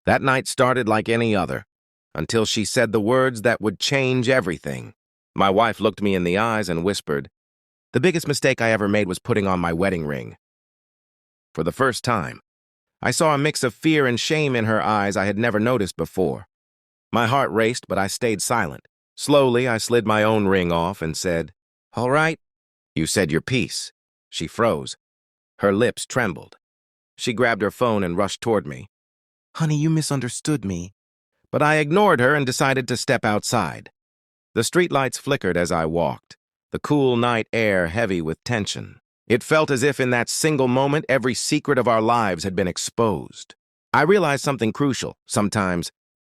That night started like any other, until she said the words that would change everything. My wife looked me in the eyes and whispered, "The biggest mistake I ever made was putting on my wedding ring." For the first time, I saw a mix of fear and shame in her eyes I had never noticed before. My heart raced, but I stayed silent. Slowly, I slid my own ring off and said, "All right, you said your piece." She froze. Her lips trembled. She grabbed her phone and rushed toward me. "Honey, you misunderstood me." But I ignored her and decided to step outside. The streetlights flickered as I walked, the cool night air heavy with tension. It felt as if in that single moment every secret of our lives had been exposed. I realized something crucial. Sometimes,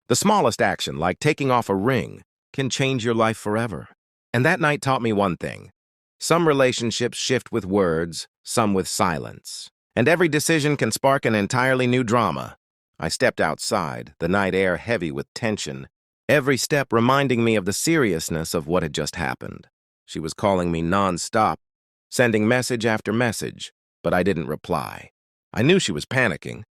the smallest action, like taking off a ring, can change your life forever. And that night taught me one thing. Some relationships shift with words, some with silence. And every decision can spark an entirely new drama. I stepped outside, the night air heavy with tension, every step reminding me of the seriousness of what had just happened. She was calling me non-stop, sending message after message, but I didn't reply. I knew she was panicking,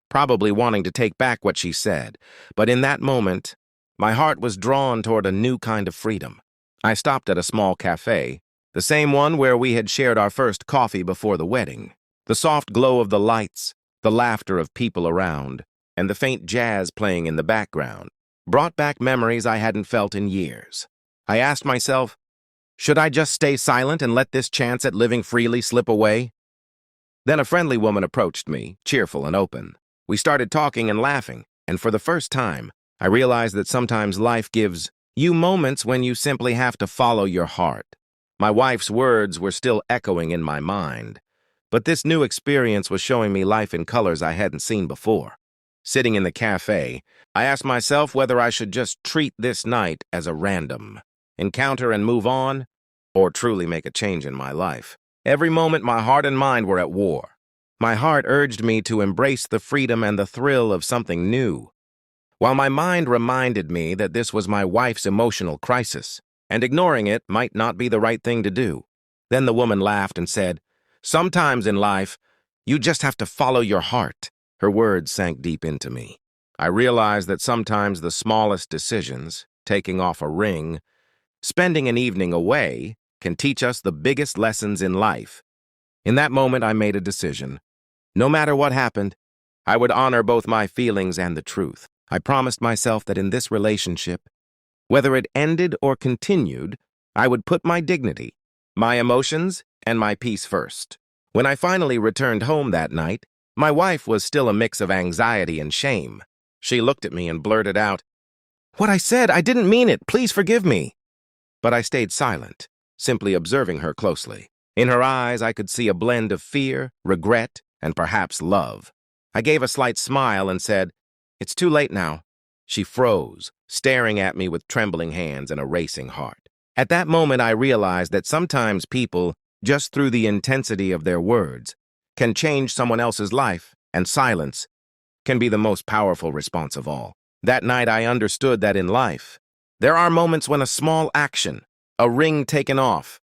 probably wanting to take back what she said, but in that moment, my heart was drawn toward a new kind of freedom. I stopped at a small cafe, the same one where we had shared our first coffee before the wedding. The soft glow of the lights, the laughter of people around, and the faint jazz playing in the background brought back memories I hadn't felt in years. I asked myself, should I just stay silent and let this chance at living freely slip away? Then a friendly woman approached me, cheerful and open. We started talking and laughing, and for the first time, I realized that sometimes life gives you moments when you simply have to follow your heart. My wife's words were still echoing in my mind, but this new experience was showing me life in colors I hadn't seen before. Sitting in the cafe, I asked myself whether I should just treat this night as a random encounter and move on, or truly make a change in my life. Every moment my heart and mind were at war. My heart urged me to embrace the freedom and the thrill of something new, while my mind reminded me that this was my wife's emotional crisis, and ignoring it might not be the right thing to do. Then the woman laughed and said, "Sometimes in life, you just have to follow your heart." Her words sank deep into me. I realized that sometimes the smallest decisions, taking off a ring, spending an evening away, can teach us the biggest lessons in life. In that moment, I made a decision. No matter what happened, I would honor both my feelings and the truth. I promised myself that in this relationship, whether it ended or continued, I would put my dignity, my emotions, and my peace first. When I finally returned home that night, my wife was still a mix of anxiety and shame. She looked at me and blurted out, "What I said, I didn't mean it. Please forgive me." But I stayed silent, simply observing her closely. In her eyes, I could see a blend of fear, regret, and perhaps love. I gave a slight smile and said, "It's too late now." She froze, staring at me with trembling hands and a racing heart. At that moment, I realized that sometimes people, just through the intensity of their words, can change someone else's life, and silence can be the most powerful response of all. That night, I understood that in life, there are moments when a small action, a ring taken off,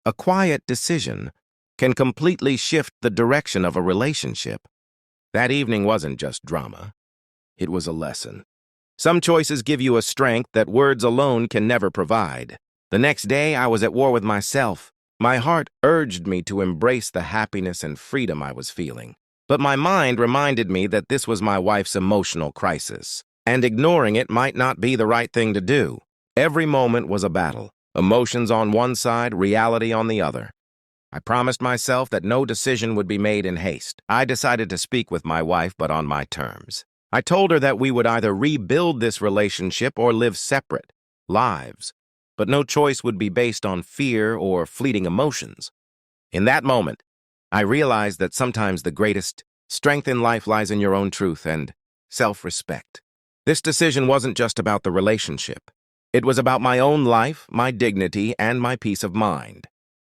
a quiet decision, can completely shift the direction of a relationship. That evening wasn't just drama. It was a lesson. Some choices give you a strength that words alone can never provide. The next day, I was at war with myself. My heart urged me to embrace the happiness and freedom I was feeling. But my mind reminded me that this was my wife's emotional crisis, and ignoring it might not be the right thing to do. Every moment was a battle, emotions on one side, reality on the other. I promised myself that no decision would be made in haste. I decided to speak with my wife, but on my terms. I told her that we would either rebuild this relationship or live separate lives, but no choice would be based on fear or fleeting emotions. In that moment, I realized that sometimes the greatest strength in life lies in your own truth and self-respect. This decision wasn't just about the relationship. It was about my own life, my dignity, and my peace of mind.